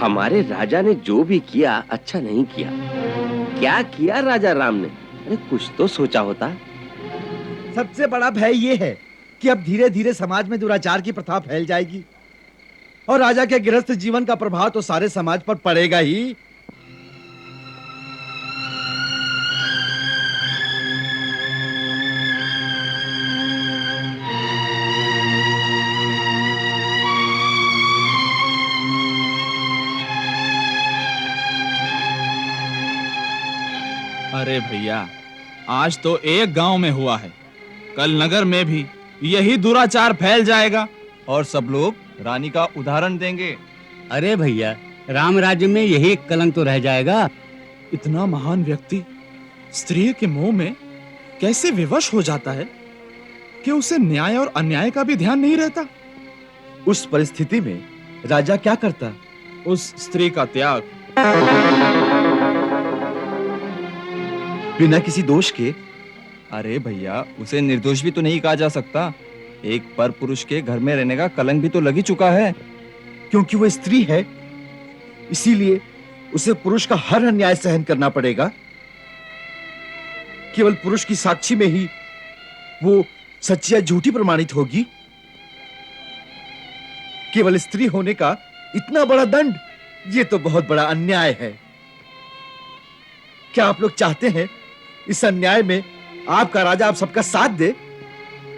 हमारे राजा ने जो भी किया अच्छा नहीं किया। क्या किया राजा राम ने? अरे कुछ तो सोचा होता। सबसे बड़ा भय ये है कि अब धीरे धीरे समाज में दुराचार की प्रथा फैल जाएगी और राजा के गृहस्थ जीवन का प्रभाव तो सारे समाज पर पड़ेगा ही। अरे भैया, आज तो एक गांव में हुआ है, कल नगर में भी यही दुराचार फैल जाएगा और सब लोग रानी का उदाहरण देंगे। अरे भैया, राम राज्य में यही एक कलंक तो रह जाएगा। इतना महान व्यक्ति स्त्री के मोह में कैसे विवश हो जाता है कि उसे न्याय और अन्याय का भी ध्यान नहीं रहता। उस परिस्थिति में राजा क्या करता? उस स्त्री का त्याग। बिना किसी दोष के? अरे भैया, उसे निर्दोष भी तो नहीं कहा जा सकता। एक पर पुरुष के घर में रहने का कलंक भी तो लग ही चुका है। क्योंकि वो स्त्री है, इसीलिए उसे पुरुष का हर अन्याय सहन करना पड़ेगा। केवल पुरुष की साक्षी में ही वो सच्ची या झूठी प्रमाणित होगी। केवल स्त्री होने का इतना बड़ा दंड, ये तो बहुत बड़ा अन्याय है। क्या आप लोग चाहते हैं इस अन्याय में आपका राजा आप सबका साथ दे?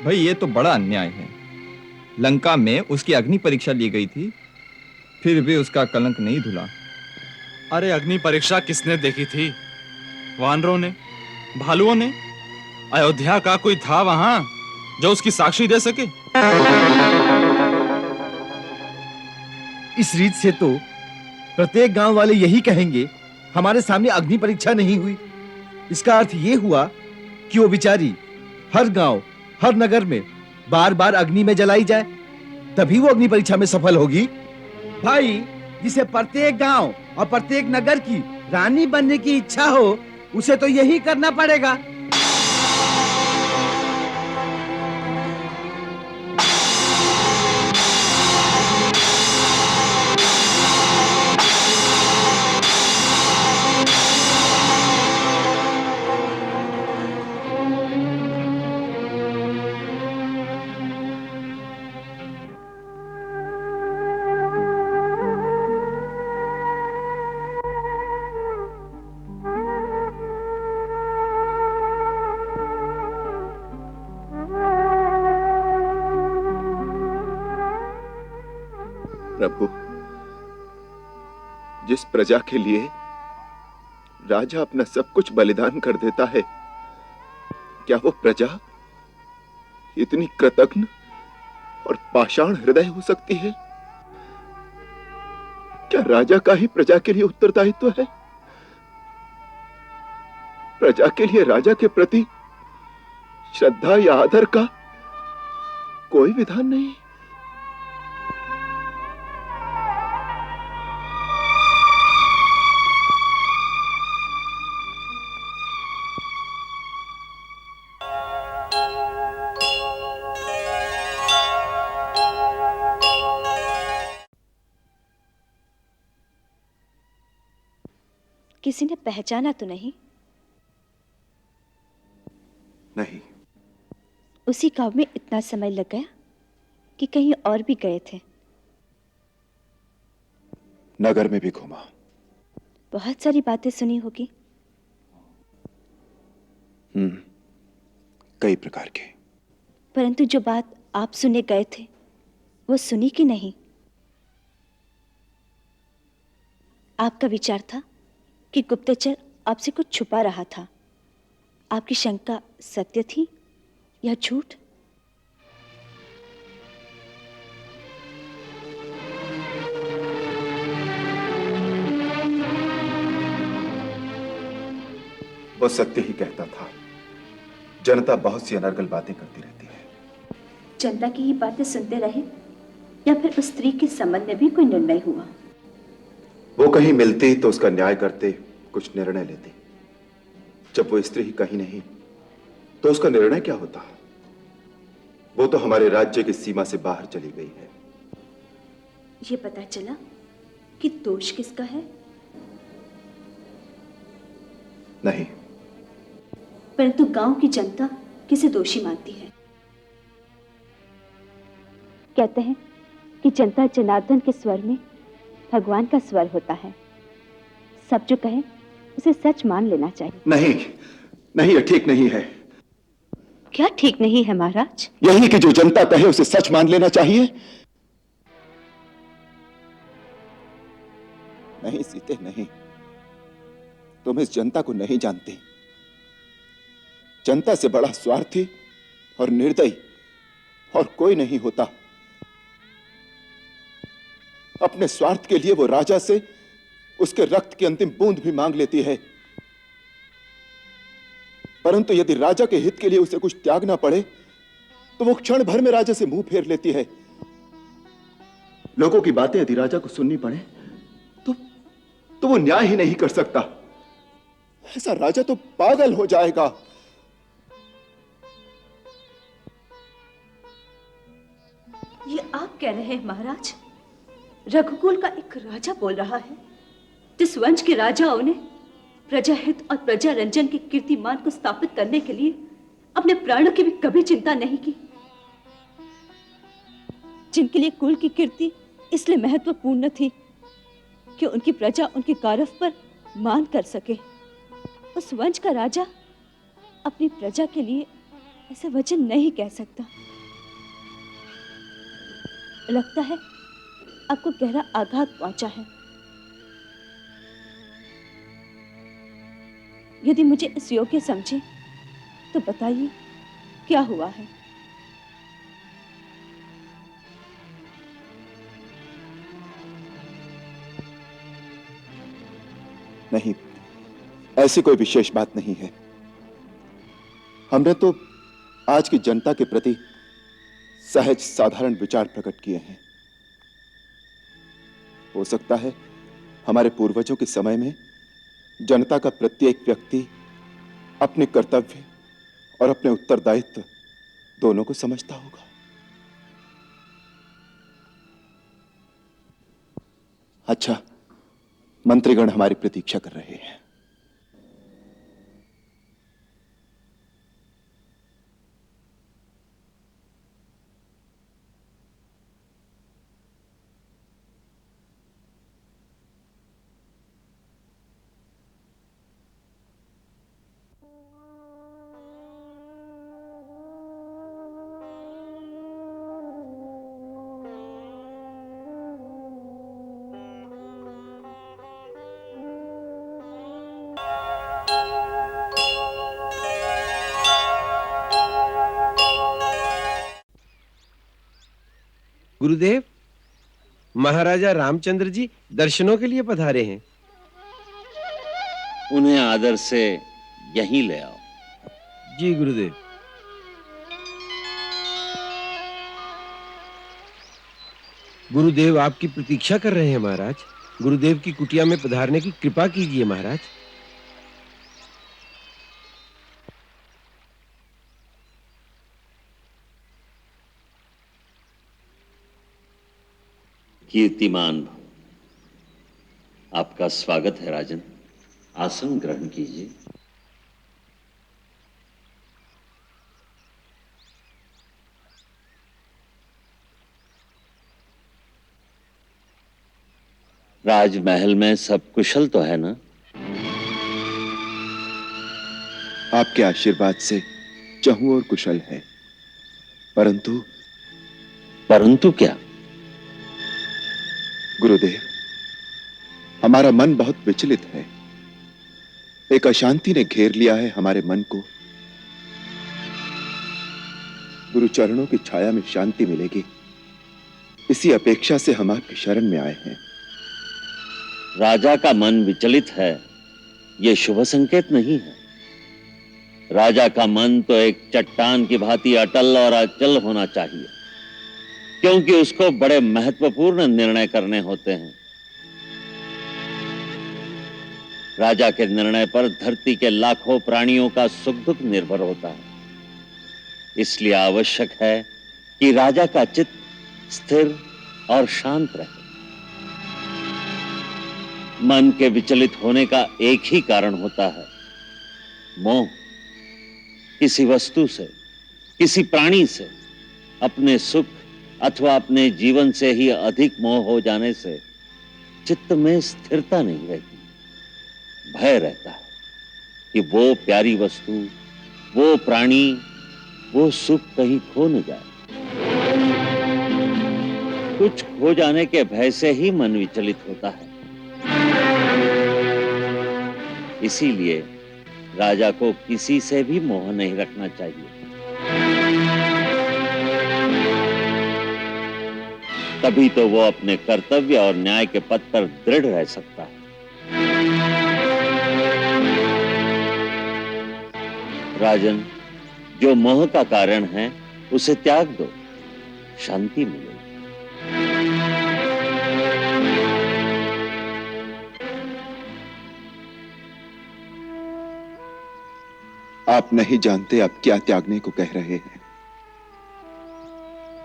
भाई, ये तो बड़ा अन्याय है। लंका में उसकी अग्नि परीक्षा ली गई थी, फिर भी उसका कलंक नहीं धुला। अरे अग्नि परीक्षा किसने देखी थी? वानरों ने, भालुओं ने? अयोध्या का कोई था वहां जो उसकी साक्षी दे सके? इस रीत से तो प्रत्येक गांव वाले यही कहेंगे, हमारे सामने अग्नि परीक्षा नहीं हुई। इसका अर्थ यह हुआ कि वो बेचारी हर गांव, हर नगर में बार बार अग्नि में जलाई जाए, तभी वो अग्नि परीक्षा में सफल होगी। भाई, जिसे प्रत्येक गांव और प्रत्येक नगर की रानी बनने की इच्छा हो, उसे तो यही करना पड़ेगा। प्रभु, जिस प्रजा के लिए राजा अपना सब कुछ बलिदान कर देता है, क्या वो प्रजा इतनी कृतघ्न और पाषाण हृदय हो सकती है? क्या राजा का ही प्रजा के लिए उत्तरदायित्व है? प्रजा के लिए राजा के प्रति श्रद्धा या आदर का कोई विधान नहीं? किसी ने पहचाना तो नहीं? नहीं। उसी गांव में इतना समय लग गया कि कहीं और भी गए थे? नगर में भी घूमा। बहुत सारी बातें सुनी होगी। कई प्रकार के। परंतु जो बात आप सुने गए थे, वो सुनी कि नहीं? आपका विचार था कि गुप्तचर आपसे कुछ छुपा रहा था। आपकी शंका सत्य थी या झूठ? वो सत्य ही कहता था। जनता बहुत सी अनर्गल बातें करती रहती है। जनता की ही बातें सुनते रहे या फिर उस स्त्री के संबंध में भी कोई निर्णय हुआ? वो कहीं मिलती तो उसका न्याय करते, कुछ निर्णय लेते। जब वो स्त्री ही कहीं नहीं, तो उसका निर्णय क्या होता? वो तो हमारे राज्य की सीमा से बाहर चली गई है। ये पता चला कि दोष किसका है? नहीं, परंतु गांव की जनता किसे दोषी मानती है? कहते हैं कि जनता जनार्दन के स्वर में भगवान का स्वर होता है। सब जो कहे उसे सच मान लेना चाहिए। नहीं, नहीं, ये ठीक नहीं है। क्या ठीक नहीं है महाराज? यही कि जो जनता कहे उसे सच मान लेना चाहिए। नहीं सीते, नहीं, तुम इस जनता को नहीं जानती। जनता से बड़ा स्वार्थी और निर्दयी और कोई नहीं होता। अपने स्वार्थ के लिए वो राजा से उसके रक्त की अंतिम बूंद भी मांग लेती है, परंतु यदि राजा के हित के लिए उसे कुछ त्यागना पड़े तो वो क्षण भर में राजा से मुंह फेर लेती है। लोगों की बातें यदि राजा को सुननी पड़े तो वो न्याय ही नहीं कर सकता। ऐसा राजा तो पागल हो जाएगा। ये आप कह रहे हैं महाराज? रघुकुल का एक राजा बोल रहा है जिस वंश के राजाओं ने प्रजा हित और प्रजा रंजन के कीर्तिमान को स्थापित करने के लिए अपने प्राणों की भी कभी चिंता नहीं की, जिनके लिए कुल की कीर्ति इसलिए महत्वपूर्ण थी कि उनकी प्रजा उनके गौरव पर मान कर सके। उस वंश का राजा अपनी प्रजा के लिए ऐसे वचन नहीं कह सकता। लगता है आपको गहरा आघात पहुंचा है। यदि मुझे इस योग्य समझे तो बताइए क्या हुआ है? नहीं, ऐसी कोई विशेष बात नहीं है। हमने तो आज की जनता के प्रति सहज साधारण विचार प्रकट किए हैं। हो सकता है हमारे पूर्वजों के समय में जनता का प्रत्येक व्यक्ति अपने कर्तव्य और अपने उत्तरदायित्व दोनों को समझता होगा। अच्छा, मंत्रीगण हमारी प्रतीक्षा कर रहे हैं। गुरुदेव, महाराजा रामचंद्र जी दर्शनों के लिए पधारे हैं। उन्हें आदर से यहीं ले आओ। जी गुरुदेव। गुरुदेव आपकी प्रतीक्षा कर रहे हैं महाराज। गुरुदेव की कुटिया में पधारने की कृपा कीजिए महाराज। कीर्तिमान भव। आपका स्वागत है राजन। आसन ग्रहण कीजिए। राजमहल में सब कुशल तो है ना? आपके आशीर्वाद से चहु और कुशल है, परंतु क्या? गुरुदेव, हमारा मन बहुत विचलित है। एक अशांति ने घेर लिया है हमारे मन को। गुरु चरणों की छाया में शांति मिलेगी, इसी अपेक्षा से हम आपकी शरण में आए हैं। राजा का मन विचलित है, यह शुभ संकेत नहीं है। राजा का मन तो एक चट्टान की भांति अटल और अचल होना चाहिए, क्योंकि उसको बड़े महत्वपूर्ण निर्णय करने होते हैं। राजा के निर्णय पर धरती के लाखों प्राणियों का सुख दुख निर्भर होता है। इसलिए आवश्यक है कि राजा का चित्त स्थिर और शांत रहे। मन के विचलित होने का एक ही कारण होता है, मोह। किसी वस्तु से, किसी प्राणी से, अपने सुख अथवा अपने जीवन से ही अधिक मोह हो जाने से चित्त में स्थिरता नहीं रहती। भय रहता है कि वो प्यारी वस्तु, वो प्राणी, वो सुख कहीं खो न जाए। कुछ खो जाने के भय से ही मन विचलित होता है। इसीलिए राजा को किसी से भी मोह नहीं रखना चाहिए। तभी तो वो अपने कर्तव्य और न्याय के पथ पर दृढ़ रह सकता है। राजन, जो मोह का कारण है उसे त्याग दो, शांति मिलेगी। आप नहीं जानते आप क्या त्यागने को कह रहे हैं।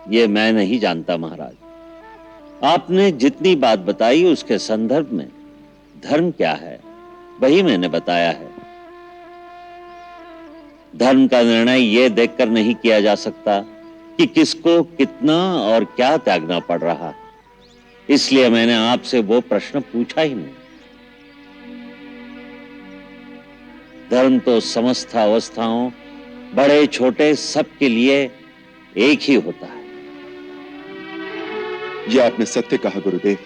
ये मैं नहीं जानता महाराज। आपने जितनी बात बताई उसके संदर्भ में धर्म क्या है वही मैंने बताया है। धर्म का निर्णय यह देखकर नहीं किया जा सकता कि किसको कितना और क्या त्यागना पड़ रहा है। इसलिए मैंने आपसे वो प्रश्न पूछा ही नहीं। धर्म तो समस्त अवस्थाओं, बड़े छोटे, सबके लिए एक ही होता है। यह आपने सत्य कहा गुरुदेव,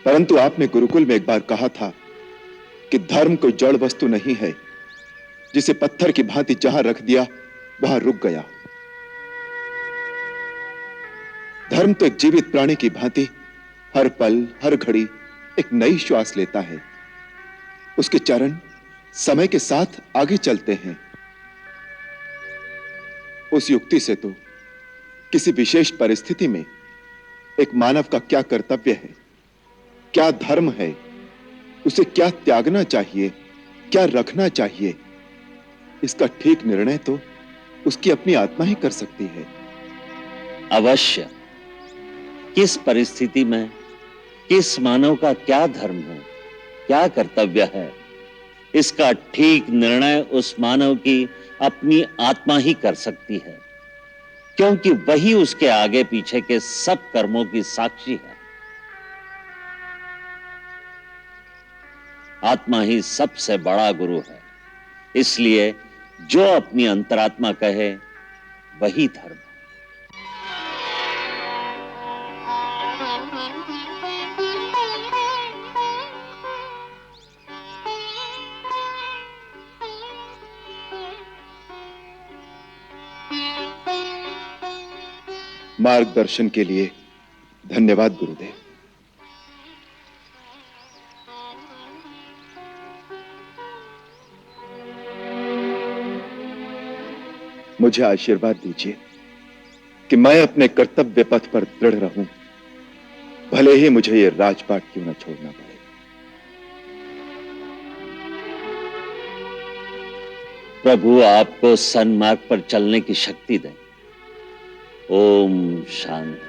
परंतु आपने गुरुकुल में एक बार कहा था कि धर्म कोई जड़ वस्तु नहीं है जिसे पत्थर की भांति जहां रख दिया वहां रुक गया। धर्म तो एक जीवित प्राणी की भांति हर पल, हर घड़ी एक नई श्वास लेता है। उसके चरण समय के साथ आगे चलते हैं। उस युक्ति से तो किसी विशेष परिस्थिति में एक मानव का क्या कर्तव्य है, क्या धर्म है, उसे क्या त्यागना चाहिए, क्या रखना चाहिए, इसका ठीक निर्णय तो उसकी अपनी आत्मा ही कर सकती है। अवश्य। किस परिस्थिति में किस मानव का क्या धर्म है, क्या कर्तव्य है, इसका ठीक निर्णय उस मानव की अपनी आत्मा ही कर सकती है, क्योंकि वही उसके आगे पीछे के सब कर्मों की साक्षी है। आत्मा ही सबसे बड़ा गुरु है। इसलिए जो अपनी अंतरात्मा कहे वही धर्म है। मार्गदर्शन के लिए धन्यवाद गुरुदेव। मुझे आशीर्वाद दीजिए कि मैं अपने कर्तव्य पथ पर दृढ़ रहूं, भले ही मुझे ये राजपाट क्यों न छोड़ना पड़े। प्रभु आपको सन्मार्ग पर चलने की शक्ति दें। ओम शांति।